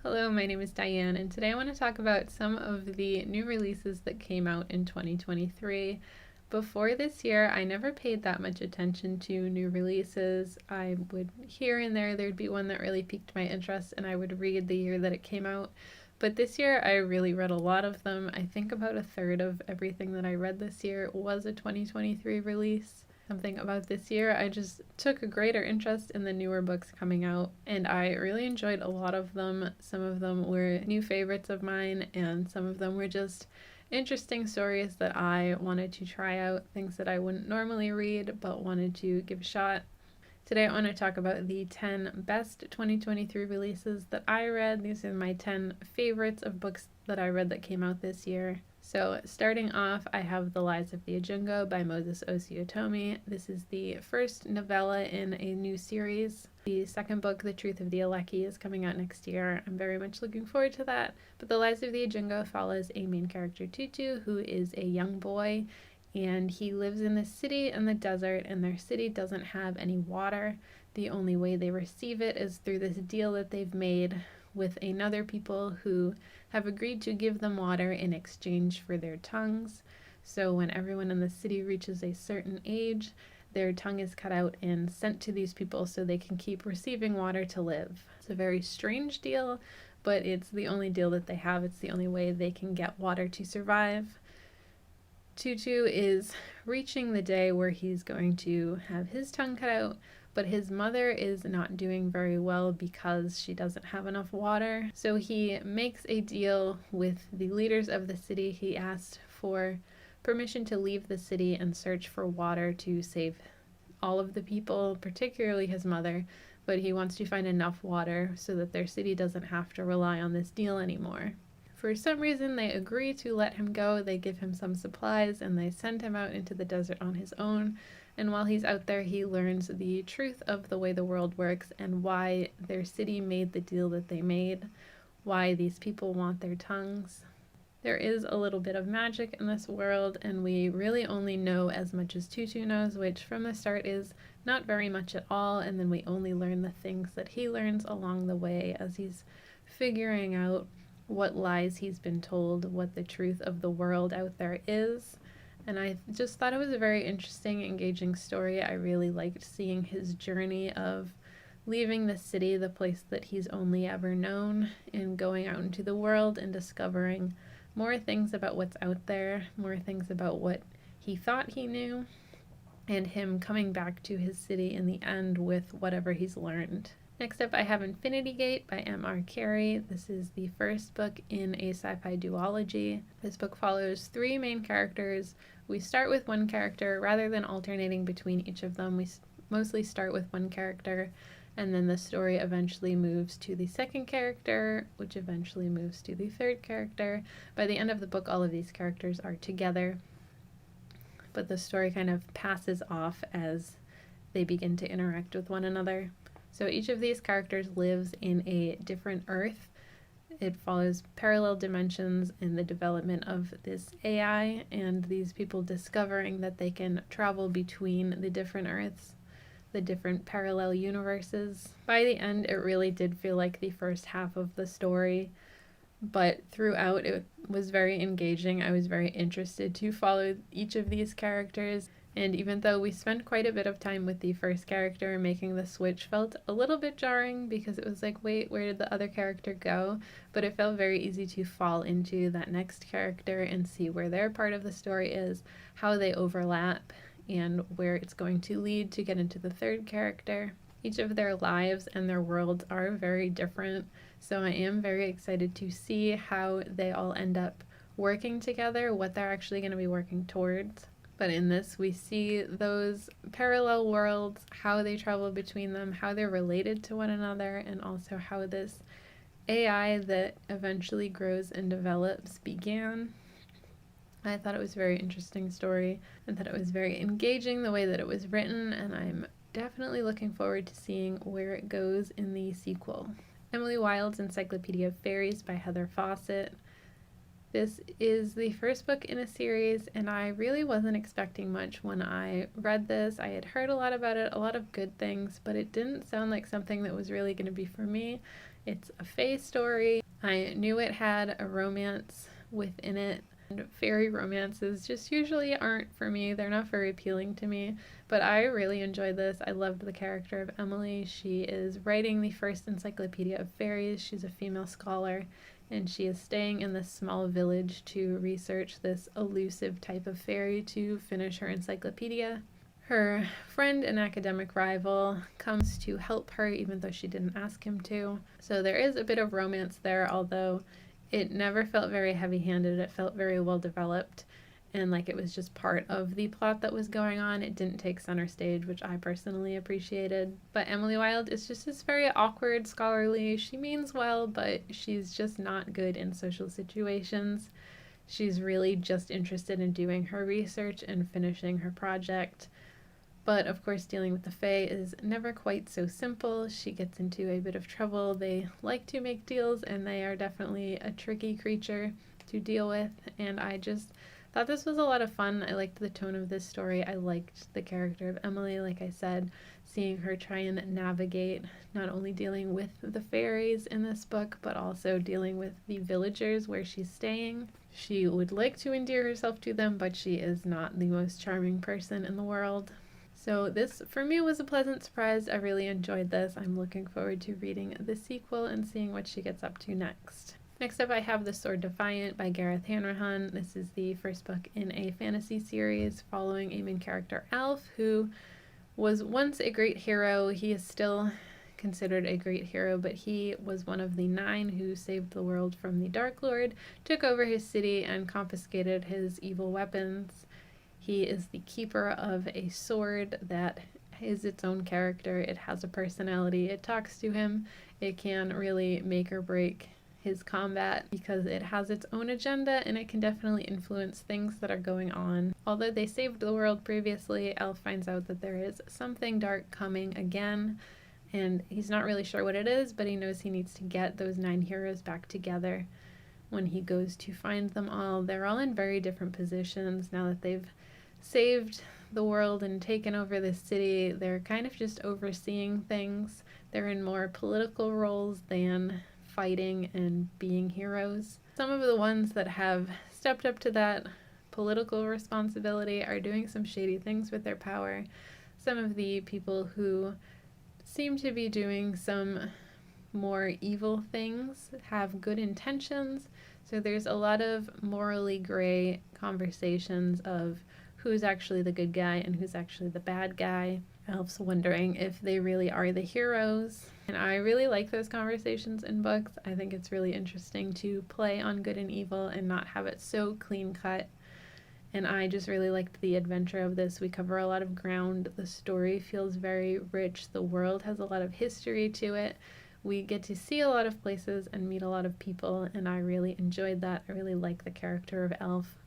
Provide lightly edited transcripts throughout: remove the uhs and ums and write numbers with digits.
Hello, my name is Diane, and today I want to talk about some of the new releases that came out in 2023. Before this year, I never paid that much attention to new releases. I would here and there'd be one that really piqued my interest, and I would read the year that it came out. But this year, I really read a lot of them. I think about a third of everything that I read this year was a 2023 release. Something about this year, I just took a greater interest in the newer books coming out, and I really enjoyed a lot of them. Some of them were new favorites of mine, and some of them were just interesting stories that I wanted to try out, things that I wouldn't normally read but wanted to give a shot. Today I want to talk about the 10 best 2023 releases that I read. These are my 10 favorites of books that I read that came out this year. So starting off, I have The Lies of the Ajungo by Moses Osiotomi. This is the first novella in a new series. The second book, The Truth of the Aleki, is coming out next year. I'm very much looking forward to that. But The Lies of the Ajungo follows a main character, Tutu, who is a young boy, and he lives in this city in the desert, and their city doesn't have any water. The only way they receive it is through this deal that they've made with another people who have agreed to give them water in exchange for their tongues. So when everyone in the city reaches a certain age, their tongue is cut out and sent to these people so they can keep receiving water to live. It's a very strange deal, but it's the only deal that they have. It's the only way they can get water to survive. Tutu is reaching the day where he's going to have his tongue cut out, but his mother is not doing very well because she doesn't have enough water. So he makes a deal with the leaders of the city. He asks for permission to leave the city and search for water to save all of the people, particularly his mother, but he wants to find enough water so that their city doesn't have to rely on this deal anymore. For some reason, they agree to let him go. They give him some supplies and they send him out into the desert on his own. And while he's out there, he learns the truth of the way the world works and why their city made the deal that they made, why these people want their tongues. There is a little bit of magic in this world, and we really only know as much as Tutu knows, which from the start is not very much at all, and then we only learn the things that he learns along the way as he's figuring out what lies he's been told, what the truth of the world out there is. And I just thought it was a very interesting, engaging story. I really liked seeing his journey of leaving the city, the place that he's only ever known, and going out into the world and discovering more things about what's out there, more things about what he thought he knew, and him coming back to his city in the end with whatever he's learned. Next up, I have Infinity Gate by M.R. Carey. This is the first book in a sci-fi duology. This book follows three main characters. We start with one character rather than alternating between each of them. We mostly start with one character, and then the story eventually moves to the second character, which eventually moves to the third character. By the end of the book, all of these characters are together, but the story kind of passes off as they begin to interact with one another. So each of these characters lives in a different Earth. It follows parallel dimensions in the development of this AI and these people discovering that they can travel between the different Earths, the different parallel universes. By the end, it really did feel like the first half of the story, but throughout it was very engaging. I was very interested to follow each of these characters. And even though we spent quite a bit of time with the first character, making the switch felt a little bit jarring because it was like, wait, where did the other character go? But it felt very easy to fall into that next character and see where their part of the story is, how they overlap, and where it's going to lead to get into the third character. Each of their lives and their worlds are very different, so I am very excited to see how they all end up working together, what they're actually going to be working towards. But in this, we see those parallel worlds, how they travel between them, how they're related to one another, and also how this AI that eventually grows and develops began. I thought it was a very interesting story. I thought it was very engaging the way that it was written, and I'm definitely looking forward to seeing where it goes in the sequel. Emily Wilde's Encyclopaedia of Faeries by Heather Fawcett. This is the first book in a series, and I really wasn't expecting much when I read this. I had heard a lot about it, a lot of good things, but it didn't sound like something that was really going to be for me. It's a fae story. I knew it had a romance within it. And fairy romances just usually aren't for me. They're not very appealing to me, but I really enjoyed this. I loved the character of Emily. She is writing the first encyclopedia of fairies. She's a female scholar, and she is staying in this small village to research this elusive type of fairy to finish her encyclopedia. Her friend and academic rival comes to help her even though she didn't ask him to. So there is a bit of romance there, although it never felt very heavy-handed. It felt very well developed and like it was just part of the plot that was going on. It didn't take center stage, which I personally appreciated. But Emily Wilde is just this very awkward, scholarly. She means well, but she's just not good in social situations. She's really just interested in doing her research and finishing her project. But of course, dealing with the fae is never quite so simple. She gets into a bit of trouble. They like to make deals, and they are definitely a tricky creature to deal with. And I just thought this was a lot of fun. I liked the tone of this story. I liked the character of Emily, like I said, seeing her try and navigate not only dealing with the fairies in this book, but also dealing with the villagers where she's staying. She would like to endear herself to them, but she is not the most charming person in the world. So this, for me, was a pleasant surprise. I really enjoyed this. I'm looking forward to reading the sequel and seeing what she gets up to next. Next up, I have The Sword Defiant by Gareth Hanrahan. This is the first book in a fantasy series following a main character, Alf, who was once a great hero. He is still considered a great hero, but he was one of the 9 who saved the world from the Dark Lord, took over his city, and confiscated his evil weapons. He is the keeper of a sword that is its own character. It has a personality. It talks to him. It can really make or break his combat because it has its own agenda, and it can definitely influence things that are going on. Although they saved the world previously, Elf finds out that there is something dark coming again, and he's not really sure what it is, but he knows he needs to get those 9 heroes back together. When he goes to find them all, they're all in very different positions now that they've saved the world and taken over the city. They're kind of just overseeing things. They're in more political roles than fighting and being heroes. Some of the ones that have stepped up to that political responsibility are doing some shady things with their power. Some of the people who seem to be doing some more evil things have good intentions. So there's a lot of morally gray conversations of who's actually the good guy and who's actually the bad guy. Elf's wondering if they really are the heroes. And I really like those conversations in books. I think it's really interesting to play on good and evil and not have it so clean cut. And I just really liked the adventure of this. We cover a lot of ground. The story feels very rich. The world has a lot of history to it. We get to see a lot of places and meet a lot of people, and I really enjoyed that. I really like the character of Elf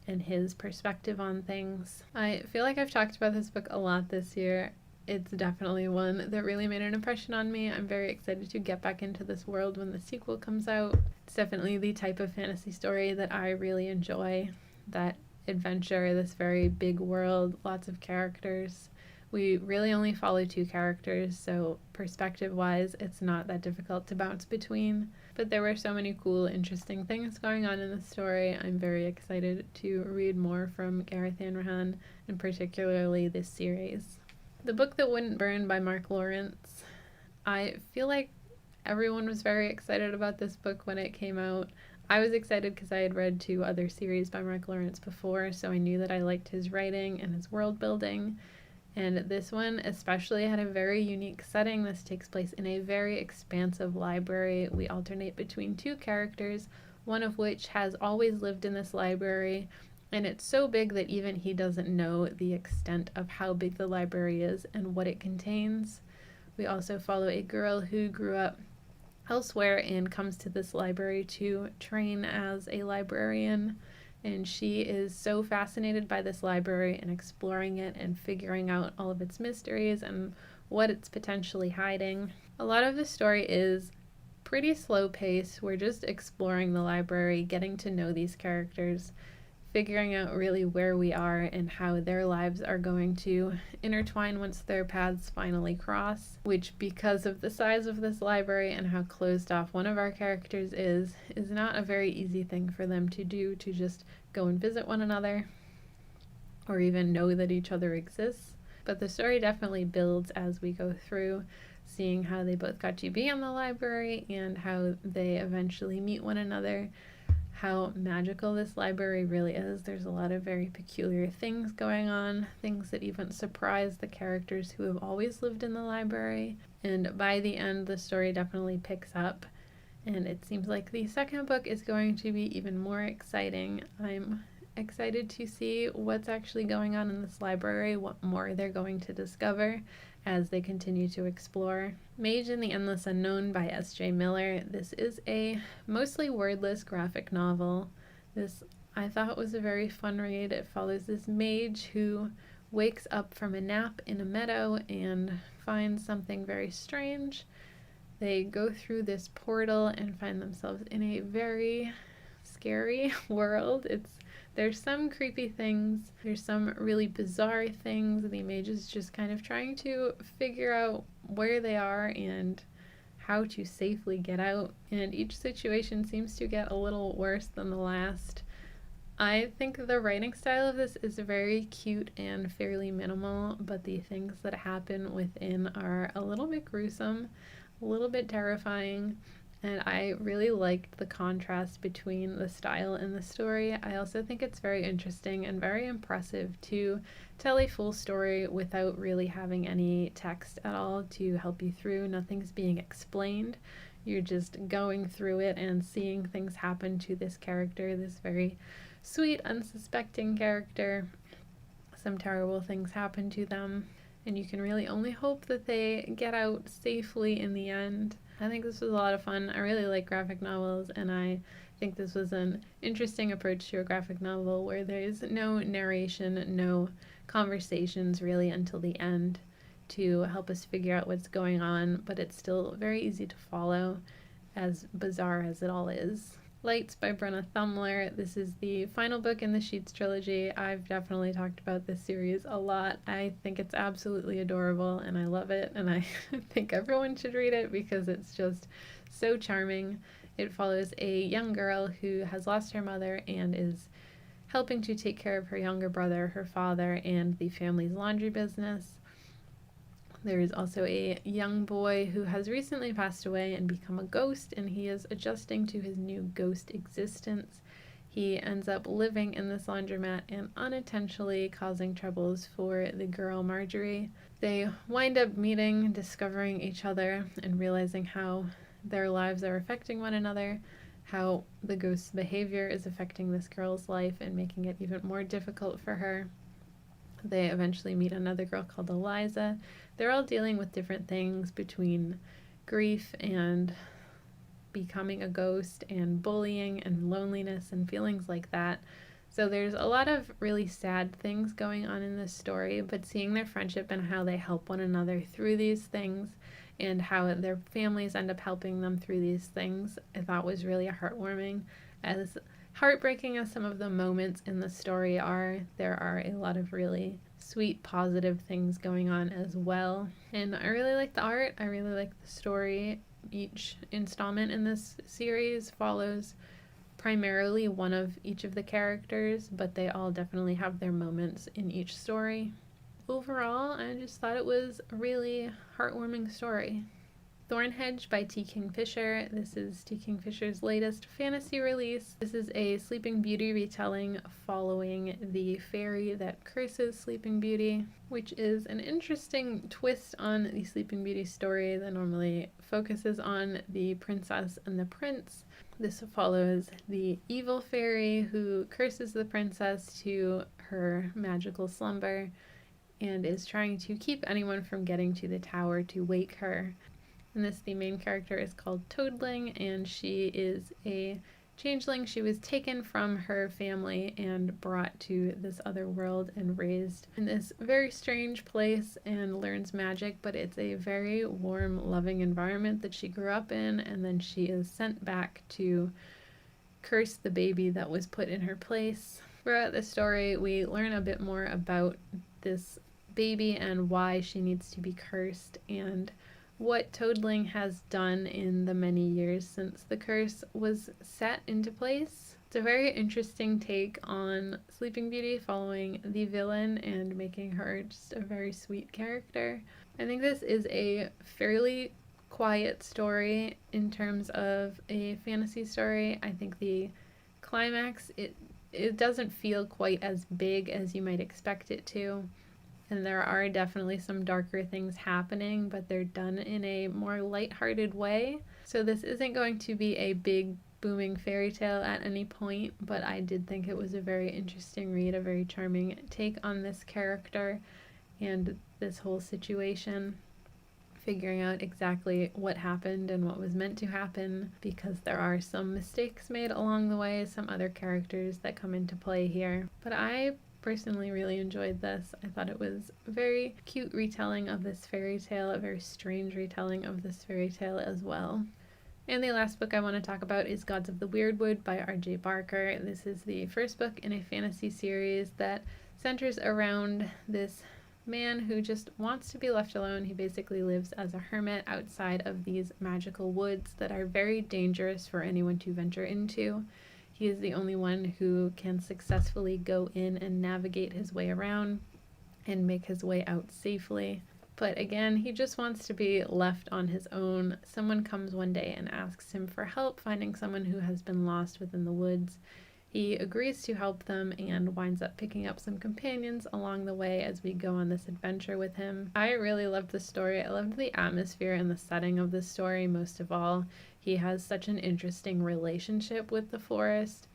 and his perspective on things. I feel like I've talked about this book a lot this year. It's definitely one that really made an impression on me. I'm very excited to get back into this world when the sequel comes out. It's definitely the type of fantasy story that I really enjoy. That adventure, this very big world, lots of characters. We really only follow 2 characters, so perspective-wise, it's not that difficult to bounce between. But there were so many cool, interesting things going on in the story. I'm very excited to read more from Gareth Hanrahan, and particularly this series. The Book That Wouldn't Burn by Mark Lawrence. I feel like everyone was very excited about this book when it came out. I was excited because I had read 2 other series by Mark Lawrence before, so I knew that I liked his writing and his world building. And this one especially had a very unique setting. This takes place in a very expansive library. We alternate between 2 characters, one of which has always lived in this library, and it's so big that even he doesn't know the extent of how big the library is and what it contains. We also follow a girl who grew up elsewhere and comes to this library to train as a librarian. And she is so fascinated by this library and exploring it and figuring out all of its mysteries and what it's potentially hiding. A lot of the story is pretty slow paced. We're just exploring the library, getting to know these characters, figuring out really where we are and how their lives are going to intertwine once their paths finally cross, which, because of the size of this library and how closed off one of our characters is not a very easy thing for them to do, to just go and visit one another or even know that each other exists. But the story definitely builds as we go through, seeing how they both got to be in the library and how they eventually meet one another, how magical this library really is. There's a lot of very peculiar things going on, things that even surprise the characters who have always lived in the library. And by the end, the story definitely picks up, and it seems like the second book is going to be even more exciting. I'm excited to see what's actually going on in this library, what more they're going to discover as they continue to explore. Mage in the Endless Unknown by S.J. Miller. This is a mostly wordless graphic novel. This, I thought, was a very fun read. It follows this mage who wakes up from a nap in a meadow and finds something very strange. They go through this portal and find themselves in a very scary world. There's some creepy things, there's some really bizarre things. The mage is just kind of trying to figure out where they are and how to safely get out, and each situation seems to get a little worse than the last. I think the writing style of this is very cute and fairly minimal, but the things that happen within are a little bit gruesome, a little bit terrifying. And I really liked the contrast between the style and the story. I also think it's very interesting and very impressive to tell a full story without really having any text at all to help you through. Nothing's being explained. You're just going through it and seeing things happen to this character, this very sweet, unsuspecting character. Some terrible things happen to them, and you can really only hope that they get out safely in the end. I think this was a lot of fun. I really like graphic novels, and I think this was an interesting approach to a graphic novel where there's no narration, no conversations really until the end to help us figure out what's going on, but it's still very easy to follow, as bizarre as it all is. Lights by Brenna Thumler. This is the final book in the Sheets trilogy. I've definitely talked about this series a lot. I think it's absolutely adorable and I love it, and I think everyone should read it because it's just so charming. It follows a young girl who has lost her mother and is helping to take care of her younger brother, her father, and the family's laundry business. There is also a young boy who has recently passed away and become a ghost, and he is adjusting to his new ghost existence. He ends up living in this laundromat and unintentionally causing troubles for the girl Marjorie. They wind up meeting, discovering each other, and realizing how their lives are affecting one another, how the ghost's behavior is affecting this girl's life and making it even more difficult for her. They eventually meet another girl called Eliza. They're all dealing with different things between grief and becoming a ghost and bullying and loneliness and feelings like that. So there's a lot of really sad things going on in this story, but seeing their friendship and how they help one another through these things and how their families end up helping them through these things, I thought was really heartwarming. As heartbreaking as some of the moments in the story are, there are a lot of really sweet, positive things going on as well. And I really like the art. I really like the story. Each installment in this series follows primarily one of each of the characters, but they all definitely have their moments in each story. Overall, I just thought it was a really heartwarming story. Thornhedge by T. Kingfisher. This is T. Kingfisher's latest fantasy release. This is a Sleeping Beauty retelling following the fairy that curses Sleeping Beauty, which is an interesting twist on the Sleeping Beauty story that normally focuses on the princess and the prince. This follows the evil fairy who curses the princess to her magical slumber and is trying to keep anyone from getting to the tower to wake her. In this, the main character is called Toadling, and she is a changeling. She was taken from her family and brought to this other world and raised in this very strange place and learns magic, but it's a very warm, loving environment that she grew up in, and then she is sent back to curse the baby that was put in her place. Throughout the story, we learn a bit more about this baby and why she needs to be cursed, and what Toadling has done in the many years since the curse was set into place. It's a very interesting take on Sleeping Beauty, following the villain and making her just a very sweet character. I think this is a fairly quiet story in terms of a fantasy story. I think the climax, it doesn't feel quite as big as you might expect it to. And there are definitely some darker things happening, but they're done in a more lighthearted way. So this isn't going to be a big booming fairy tale at any point, but I did think it was a very interesting read, a very charming take on this character and this whole situation, figuring out exactly what happened and what was meant to happen, because there are some mistakes made along the way, some other characters that come into play here. But I personally really enjoyed this. I thought it was a very cute retelling of this fairy tale, a very strange retelling of this fairy tale as well. And the last book I want to talk about is Gods of the Wyrdwood by R.J. Barker. This is the first book in a fantasy series that centers around this man who just wants to be left alone. He basically lives as a hermit outside of these magical woods that are very dangerous for anyone to venture into. He is the only one who can successfully go in and navigate his way around and make his way out safely. But again, he just wants to be left on his own. Someone comes one day and asks him for help finding someone who has been lost within the woods. He agrees to help them and winds up picking up some companions along the way as we go on this adventure with him. I really loved the story. I loved the atmosphere and the setting of the story most of all. He has such an interesting relationship with the forest.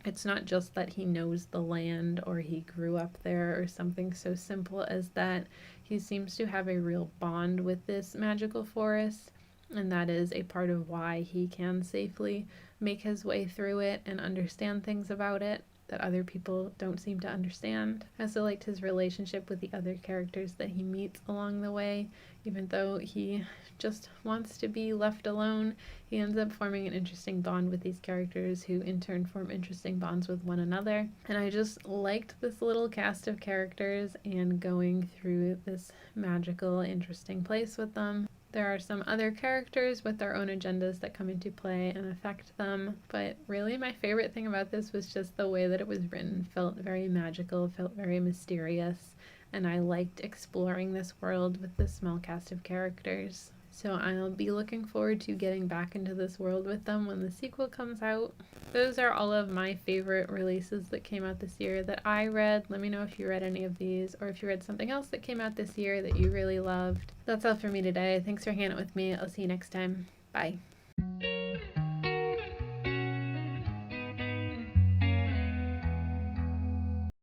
It's not just that he knows the land or he grew up there or something so simple as that. He seems to have a real bond with this magical forest, and that is a part of why he can safely make his way through it and understand things about it that other people don't seem to understand. I also liked his relationship with the other characters that he meets along the way. Even though he just wants to be left alone, he ends up forming an interesting bond with these characters, who in turn form interesting bonds with one another. And I just liked this little cast of characters and going through this magical, interesting place with them. There are some other characters with their own agendas that come into play and affect them, but really my favorite thing about this was just the way that it was written. It felt very magical, felt very mysterious, and I liked exploring this world with this small cast of characters. So I'll be looking forward to getting back into this world with them when the sequel comes out. Those are all of my favorite releases that came out this year that I read. Let me know if you read any of these, or if you read something else that came out this year that you really loved. That's all for me today. Thanks for hanging out with me. I'll see you next time. Bye.